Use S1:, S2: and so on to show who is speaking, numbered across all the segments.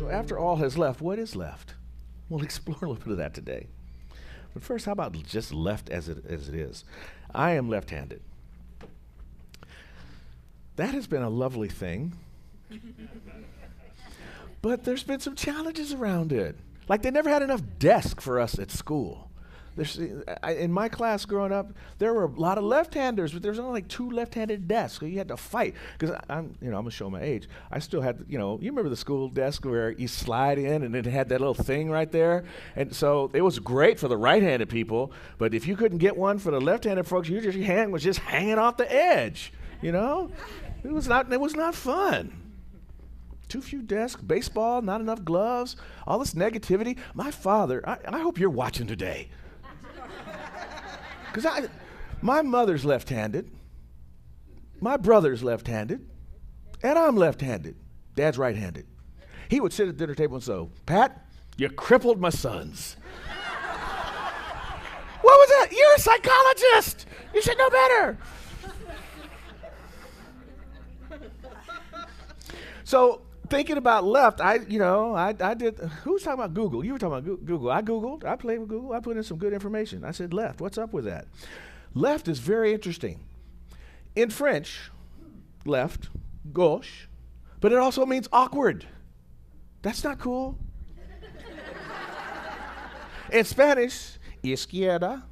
S1: So after all has left, what is left? We'll explore a little bit of that today. But first, how about just left as it is? I am left-handed. That has been a lovely thing. But there's been some challenges around it. Like they never had enough desk for us at school. In my class growing up, there were a lot of left-handers, but there's only like 2 left-handed desks, so you had to fight. Because I'm gonna show my age. I still had, you remember the school desk where you slide in and it had that little thing right there, and so it was great for the right-handed people. But if you couldn't get one for the left-handed folks, your hand was just hanging off the edge. It was not fun. Too few desks, baseball, not enough gloves, all this negativity. My father, I hope you're watching today. Because my mother's left-handed, my brother's left-handed, and I'm left-handed. Dad's right-handed. He would sit at the dinner table and say, "Pat, you crippled my sons." What was that? You're a psychologist. You should know better. So thinking about left, I did. Who was talking about Google? You were talking about Google. I Googled. I played with Google. I put in some good information. I said left. What's up with that? Left is very interesting. In French, left, gauche, but it also means awkward. That's not cool. In Spanish, izquierda,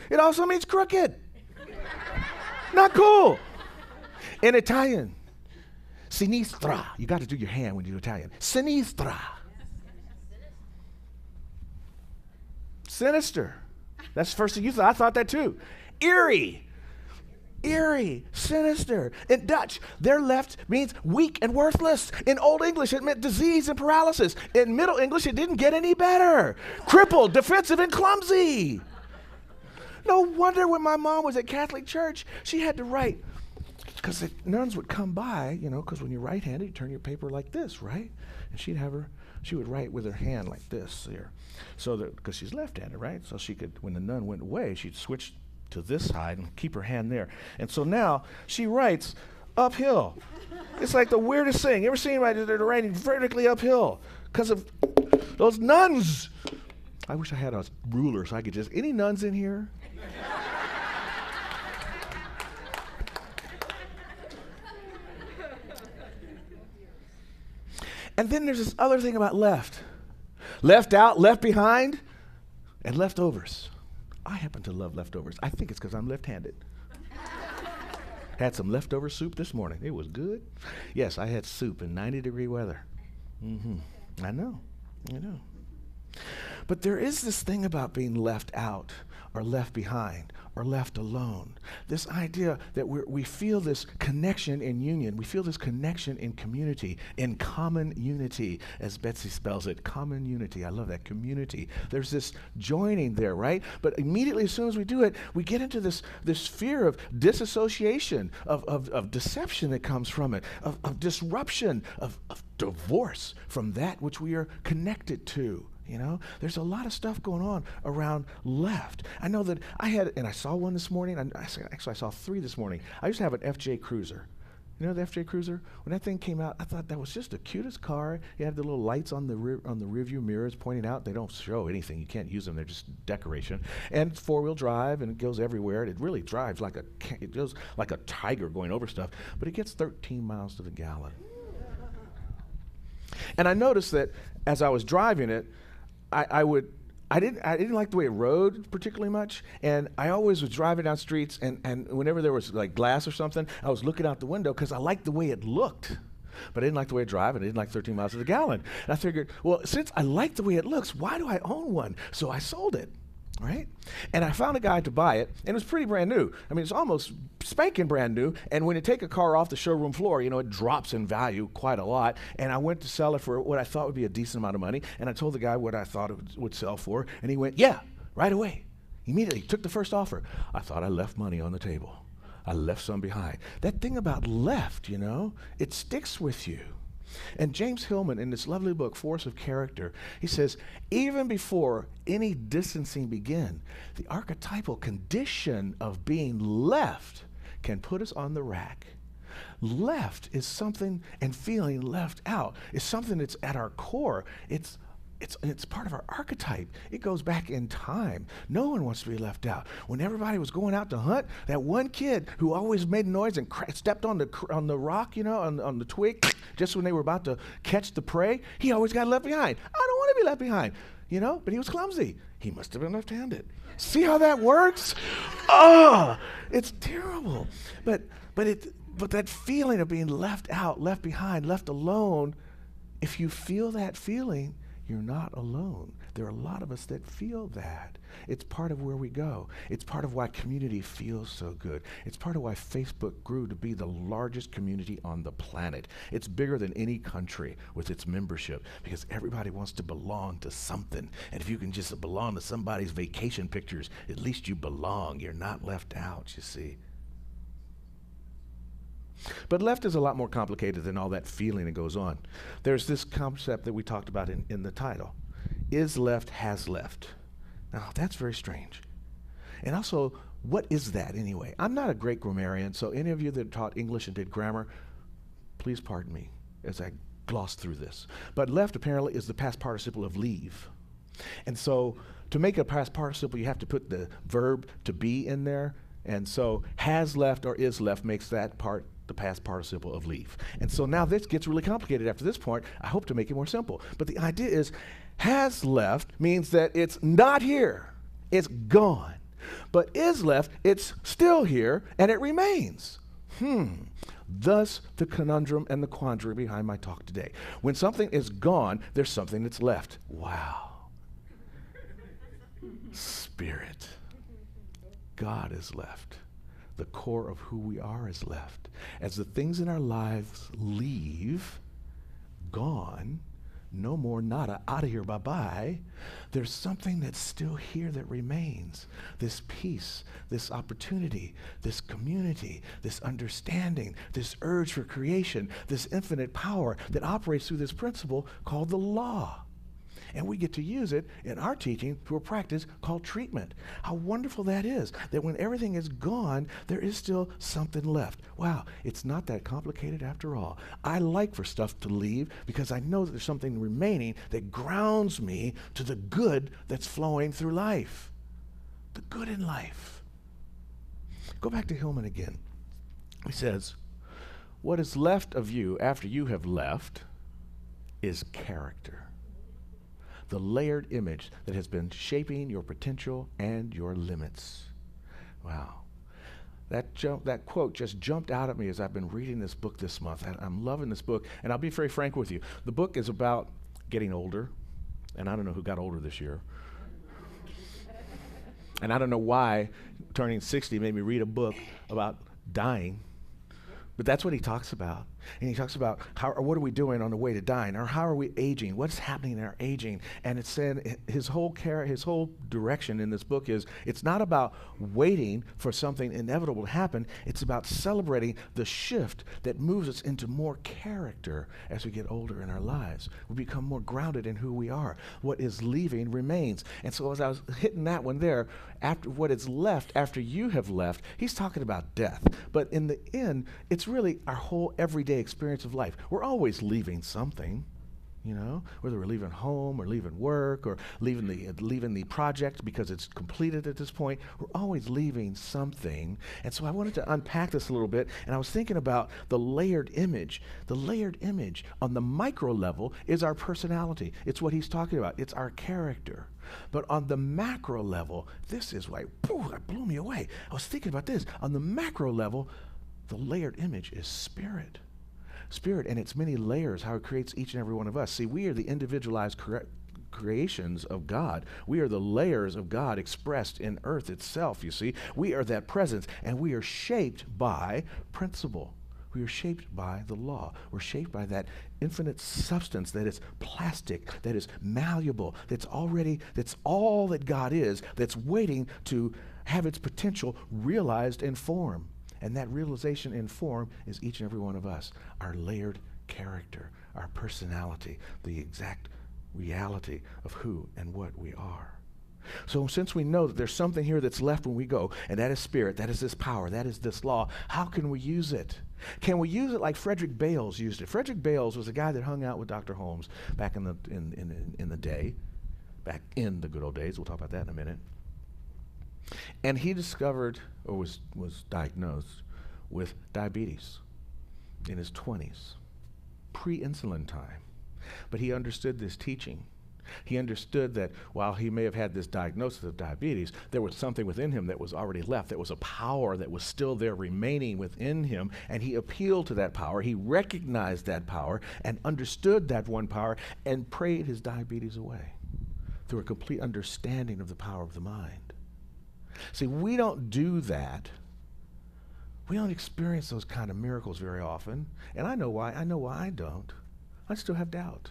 S1: it also means crooked. Not cool. In Italian, sinistra. You got to do your hand when you do Italian. Sinistra. Sinister. That's the first thing you thought. I thought that too. Eerie. Eerie. Sinister. In Dutch, their left means weak and worthless. In Old English, it meant disease and paralysis. In Middle English, it didn't get any better. Crippled, defensive, and clumsy. No wonder when my mom was at Catholic church, she had to write, because the nuns would come by, because when you're right-handed, you turn your paper like this, right? And she would write with her hand like this here. So that, because she's left-handed, right? So she could, when the nun went away, she'd switch to this side and keep her hand there. And so now she writes uphill. It's like the weirdest thing. You ever seen they're writing vertically uphill because of those nuns? I wish I had a ruler so I could just, any nuns in here? And then there's this other thing about left. Left out, left behind, and leftovers. I happen to love leftovers. I think it's because I'm left-handed. Had some leftover soup this morning. It was good. Yes, I had soup in 90-degree weather. I know. But there is this thing about being left out or left behind or left alone. This idea that we feel this connection in union. We feel this connection in community, in common unity, as Betsy spells it, common unity. I love that, community. There's this joining there, right? But immediately as soon as we do it, we get into this fear of disassociation, of deception that comes from it, of disruption, of divorce from that which we are connected to. There's a lot of stuff going on around left. I know that I saw one this morning. Actually, I saw 3 this morning. I used to have an FJ Cruiser. You know the FJ Cruiser? When that thing came out, I thought that was just the cutest car. You have the little lights on the rearview mirrors pointing out. They don't show anything. You can't use them. They're just decoration. And 4-wheel drive, and it goes everywhere. It really drives it goes like a tiger going over stuff. But it gets 13 miles to the gallon. And I noticed that as I was driving it, I didn't like the way it rode particularly much, and I always was driving down streets, and whenever there was like glass or something, I was looking out the window because I liked the way it looked, but I didn't like the way it drove, and I didn't like 13 miles to the gallon. And I figured, well, since I like the way it looks, why do I own one? So I sold it, right? And I found a guy to buy it, and it was pretty brand new. I mean, it's almost spanking brand new, and when you take a car off the showroom floor, it drops in value quite a lot, and I went to sell it for what I thought would be a decent amount of money, and I told the guy what I thought it would sell for, and he went, yeah, right away. Immediately took the first offer. I thought I left money on the table. I left some behind. That thing about left, it sticks with you. And James Hillman, in this lovely book, Force of Character, he says, even before any distancing begin, the archetypal condition of being left can put us on the rack. Left is something, and feeling left out is something that's at our core. It's part of our archetype. It goes back in time. No one wants to be left out. When everybody was going out to hunt, that one kid who always made noise and stepped on the rock, on the twig, just when they were about to catch the prey, he always got left behind. I don't want to be left behind, but he was clumsy. He must have been left-handed. See how that works? It's terrible. But that feeling of being left out, left behind, left alone, if you feel that feeling, you're not alone. There are a lot of us that feel that. It's part of where we go. It's part of why community feels so good. It's part of why Facebook grew to be the largest community on the planet. It's bigger than any country with its membership because everybody wants to belong to something. And if you can just belong to somebody's vacation pictures, at least you belong. You're not left out, you see. But left is a lot more complicated than all that feeling that goes on. There's this concept that we talked about in the title. Is left, has left. Now, that's very strange. And also, what is that anyway? I'm not a great grammarian, so any of you that taught English and did grammar, please pardon me as I gloss through this. But left apparently is the past participle of leave. And so to make a past participle, you have to put the verb to be in there. And so has left or is left makes that part the past participle of leave. And so now this gets really complicated after this point. I hope to make it more simple. But the idea is has left means that it's not here. It's gone. But is left, it's still here and it remains. Thus the conundrum and the quandary behind my talk today. When something is gone, there's something that's left. Wow. Spirit. God is left. The core of who we are is left. As the things in our lives leave, gone, no more, nada, out of here, bye-bye, there's something that's still here that remains. This peace, this opportunity, this community, this understanding, this urge for creation, this infinite power that operates through this principle called the law. And we get to use it in our teaching through a practice called treatment. How wonderful that is, that when everything is gone, there is still something left. Wow, it's not that complicated after all. I like for stuff to leave because I know that there's something remaining that grounds me to the good that's flowing through life. The good in life. Go back to Hillman again. He says, what is left of you after you have left is character. The layered image that has been shaping your potential and your limits. Wow. That quote just jumped out at me as I've been reading this book this month. I'm loving this book, and I'll be very frank with you. The book is about getting older, and I don't know who got older this year. And I don't know why turning 60 made me read a book about dying. But that's what he talks about. And he talks about what are we doing on the way to dying, or how are we aging? What's happening in our aging? And it's saying his whole direction in this book is it's not about waiting for something inevitable to happen. It's about celebrating the shift that moves us into more character as we get older in our lives. We become more grounded in who we are. What is leaving remains. And so as I was hitting that one there, after what is left after you have left, he's talking about death. But in the end, it's really our whole everyday experience of life. We're always leaving something, whether we're leaving home or leaving work or leaving the project because it's completed at this point. We're always leaving something. And so I wanted to unpack this a little bit, and I was thinking about the layered image. The layered image on the micro level is our personality. It's what he's talking about. It's our character. But on the macro level, this is why, that blew me away. I was thinking about this. On the macro level, the layered image is spirit. Spirit and its many layers, how it creates each and every one of us. See, we are the individualized creations of God. We are the layers of God expressed in earth itself, you see. We are that presence, and we are shaped by principle. We are shaped by the law. We're shaped by that infinite substance that is plastic, that is malleable, that's all that God is, that's waiting to have its potential realized in form. And that realization in form is each and every one of us, our layered character, our personality, the exact reality of who and what we are. So since we know that there's something here that's left when we go, and that is spirit, that is this power, that is this law, how can we use it? Can we use it like Frederick Bales used it? Frederick Bales was a guy that hung out with Dr. Holmes back in the day, back in the good old days. We'll talk about that in a minute. And he discovered, or was diagnosed with diabetes in his 20s, pre-insulin time. But he understood this teaching. He understood that while he may have had this diagnosis of diabetes, there was something within him that was already left. There was a power that was still there remaining within him, and he appealed to that power. He recognized that power and understood that one power and prayed his diabetes away through a complete understanding of the power of the mind. See, we don't do that. We don't experience those kind of miracles very often. And I know why. I know why I don't. I still have doubt.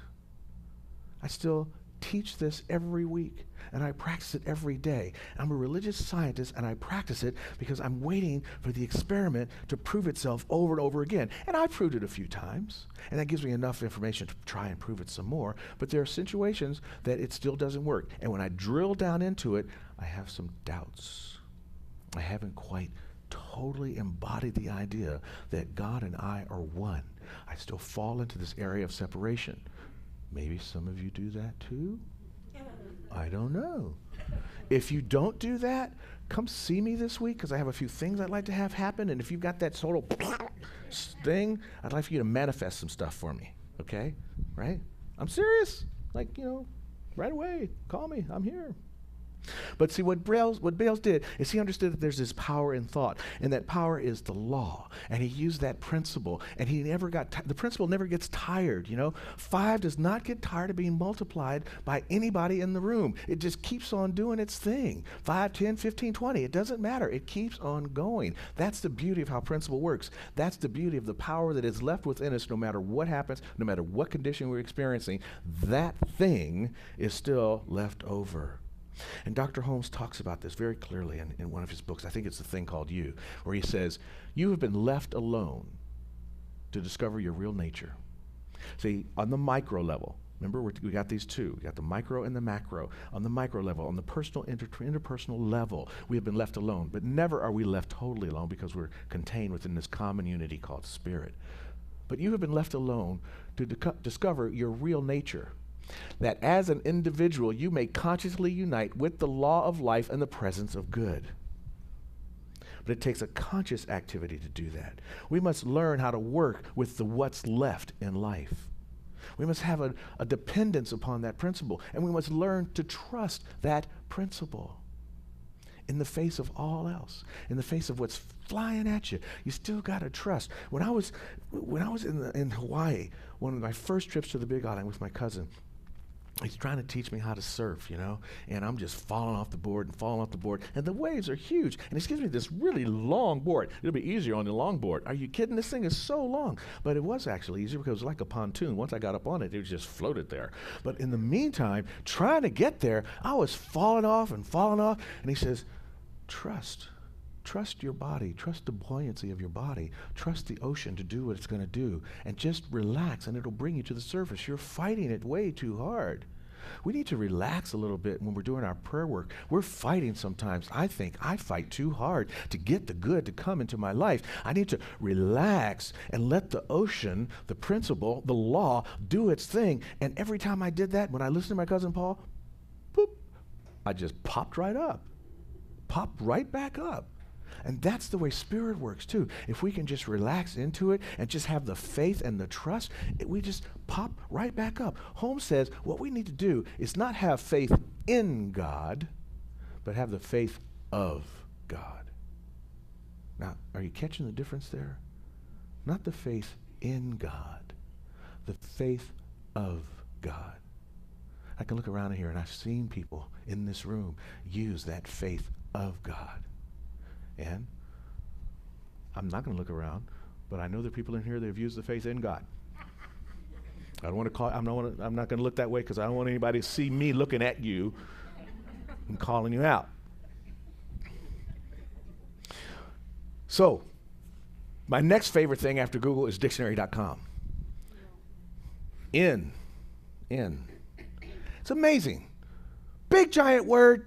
S1: I still teach this every week, and I practice it every day. I'm a religious scientist, and I practice it because I'm waiting for the experiment to prove itself over and over again. And I've proved it a few times, and that gives me enough information to try and prove it some more. But there are situations that it still doesn't work. And when I drill down into it, I have some doubts. I haven't quite totally embodied the idea that God and I are one. I still fall into this area of separation. Maybe some of you do that too? I don't know. If you don't do that, come see me this week because I have a few things I'd like to have happen. And if you've got that sort of thing, I'd like for you to manifest some stuff for me. Okay? Right? I'm serious. Like, right away. Call me. I'm here. But see, what Bales did is he understood that there's this power in thought, and that power is the law. And he used that principle, and he never got the principle never gets tired. 5 does not get tired of being multiplied by anybody in the room. It just keeps on doing its thing. 5, 10, 15, 20. It doesn't matter. It keeps on going. That's the beauty of how principle works. That's the beauty of the power that is left within us no matter what happens, no matter what condition we're experiencing. That thing is still left over. And Dr. Holmes talks about this very clearly in one of his books. I think it's The Thing Called You, where he says, you have been left alone to discover your real nature. See, on the micro level, remember we got these two. We got the micro and the macro. On the micro level, on the personal, interpersonal level, we have been left alone. But never are we left totally alone because we're contained within this common unity called spirit. But you have been left alone to discover your real nature. That as an individual, you may consciously unite with the law of life and the presence of good. But it takes a conscious activity to do that. We must learn how to work with the what's left in life. We must have a dependence upon that principle, and we must learn to trust that principle. In the face of all else, in the face of what's flying at you, you still got to trust. When I was in Hawaii, one of my first trips to the Big Island with my cousin, he's trying to teach me how to surf, and I'm just falling off the board, and the waves are huge. And he gives me this really long board. It'll be easier on the long board. Are you kidding? This thing is so long. But it was actually easier because it was like a pontoon. Once I got up on it, it just floated there. But in the meantime, trying to get there, I was falling off. And he says, trust your body, trust the buoyancy of your body, trust the ocean to do what it's going to do, and just relax and it'll bring you to the surface. You're fighting it way too hard. We need to relax a little bit when we're doing our prayer work. We're fighting sometimes. I think I fight too hard to get the good to come into my life. I need to relax and let the ocean, the principle, the law do its thing. And every time I did that, when I listened to my cousin Paul, boop, I just popped right back up. And that's the way spirit works too. If we can just relax into it and just have the faith and the trust, we just pop right back up. Holmes says what we need to do is not have faith in God, but have the faith of God. Now, are you catching the difference there? Not the faith in God, the faith of God. I can look around here and I've seen people in this room use that faith of God. And I'm not going to look around, but I know there are people in here that have used the faith in God. I don't want to call. I'm not going to look that way because I don't want anybody to see me looking at you and calling you out. So, my next favorite thing after Google is dictionary.com. In. It's amazing. Big giant word.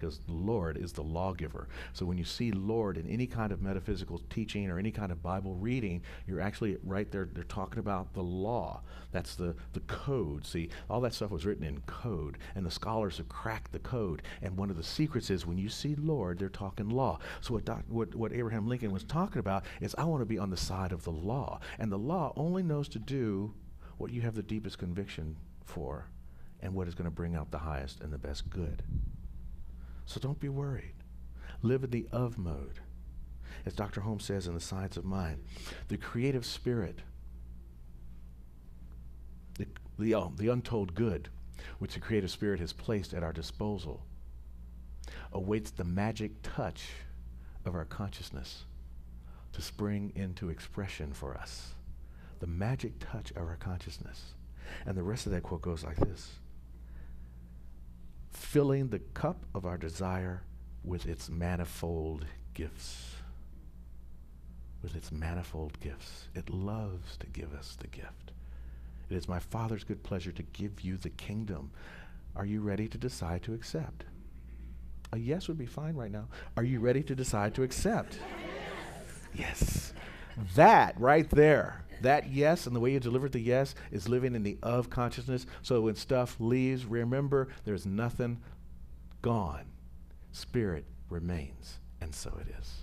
S1: because the Lord is the lawgiver. So when you see Lord in any kind of metaphysical teaching or any kind of Bible reading, you're actually right there. They're talking about the law. That's the code. See, all that stuff was written in code, and the scholars have cracked the code. And one of the secrets is when you see Lord, they're talking law. So what Abraham Lincoln was talking about is, I want to be on the side of the law. And the law only knows to do what you have the deepest conviction for, and what is going to bring out the highest and the best good. So don't be worried. Live in the of mode. As Dr. Holmes says in The Science of Mind, the creative spirit, the untold good, which the creative spirit has placed at our disposal, awaits the magic touch of our consciousness to spring into expression for us. The magic touch of our consciousness. And the rest of that quote goes like this: filling the cup of our desire with its manifold gifts. With its manifold gifts. It loves to give us the gift. It is my Father's good pleasure to give you the kingdom. Are you ready to decide to accept? A yes would be fine right now. Are you ready to decide to accept? Yes. That right there, that yes, and the way you delivered the yes is living in the of consciousness. So when stuff leaves, remember there's nothing gone. Spirit remains, and so it is.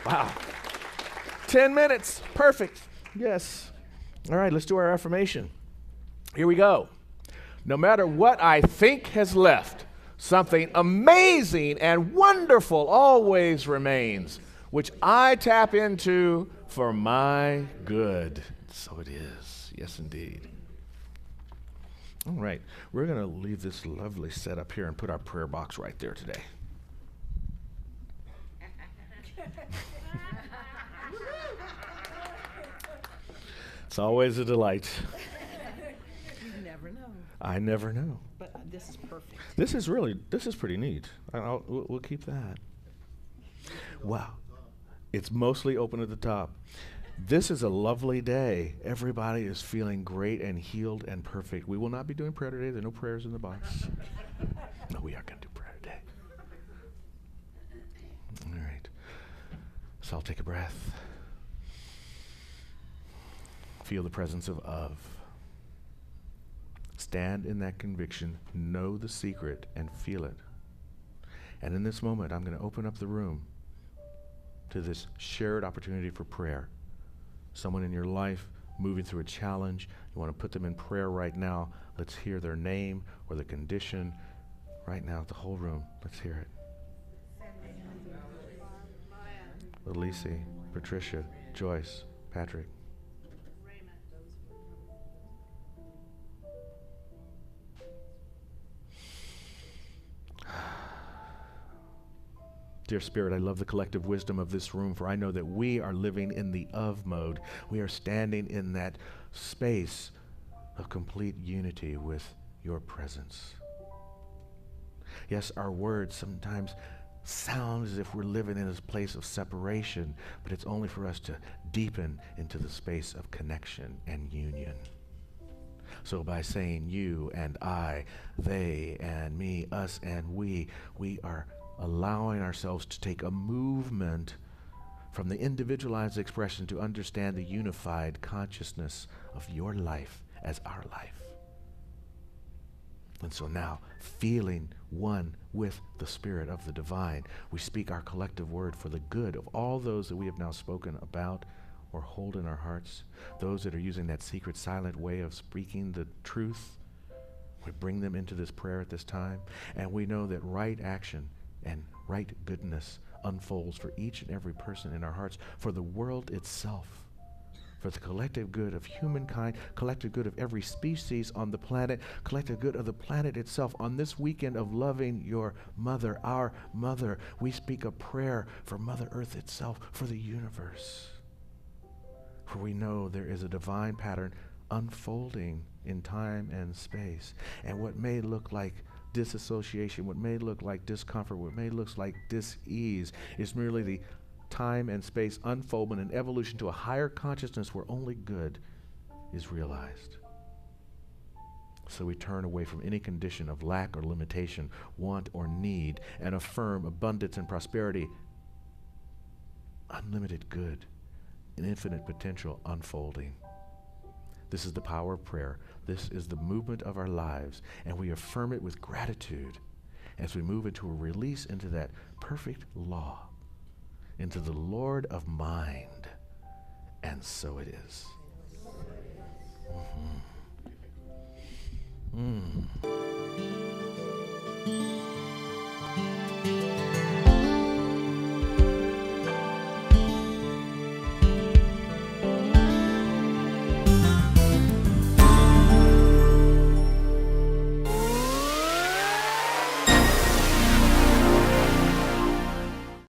S1: Wow. 10 minutes. Perfect. Yes. All right, let's do our affirmation. Here we go. No matter what I think has left, something amazing and wonderful always remains, which I tap into for my good. So it is. Yes, indeed. All right. We're going to leave this lovely setup here and put our prayer box right there today. It's always a delight.
S2: You never know.
S1: I never know.
S2: But this is perfect.
S1: This is pretty neat. We'll keep that. Wow. It's mostly open at the top. This is a lovely day. Everybody is feeling great and healed and perfect. We will not be doing prayer today. There are no prayers in the box. No, we are going to do prayer today. All right. So I'll take a breath. Feel the presence of. Stand in that conviction, know the secret, and feel it. And in this moment, I'm going to open up the room to this shared opportunity for prayer. Someone in your life moving through a challenge, you want to put them in prayer right now. Let's hear their name or the condition right now, the whole room. Let's hear it. Elise, Patricia, Joyce, Patrick. Dear Spirit, I love the collective wisdom of this room, for I know that we are living in the of mode. We are standing in that space of complete unity with your presence. Yes, our words sometimes sound as if we're living in a place of separation, but it's only for us to deepen into the space of connection and union. So by saying you and I, they and me, us and we are allowing ourselves to take a movement from the individualized expression to understand the unified consciousness of your life as our life. And so now, feeling one with the Spirit of the divine, we speak our collective word for the good of all those that we have now spoken about or hold in our hearts, those that are using that secret silent way of speaking the truth. We bring them into this prayer at this time, and we know that right action and right goodness unfolds for each and every person in our hearts, for the world itself, for the collective good of humankind, collective good of every species on the planet, collective good of the planet itself. On this weekend of loving your mother, our mother, we speak a prayer for Mother Earth itself, for the universe. For we know there is a divine pattern unfolding in time and space. And what may look like disassociation, what may look like discomfort, what may look like dis-ease is merely the time and space unfoldment and evolution to a higher consciousness where only good is realized. So we turn away from any condition of lack or limitation, want or need, and affirm abundance and prosperity, unlimited good, and infinite potential unfolding. This is the power of prayer. This is the movement of our lives, and we affirm it with gratitude as we move into a release into that perfect law, into the Lord of mind. And so it is. Mm-hmm.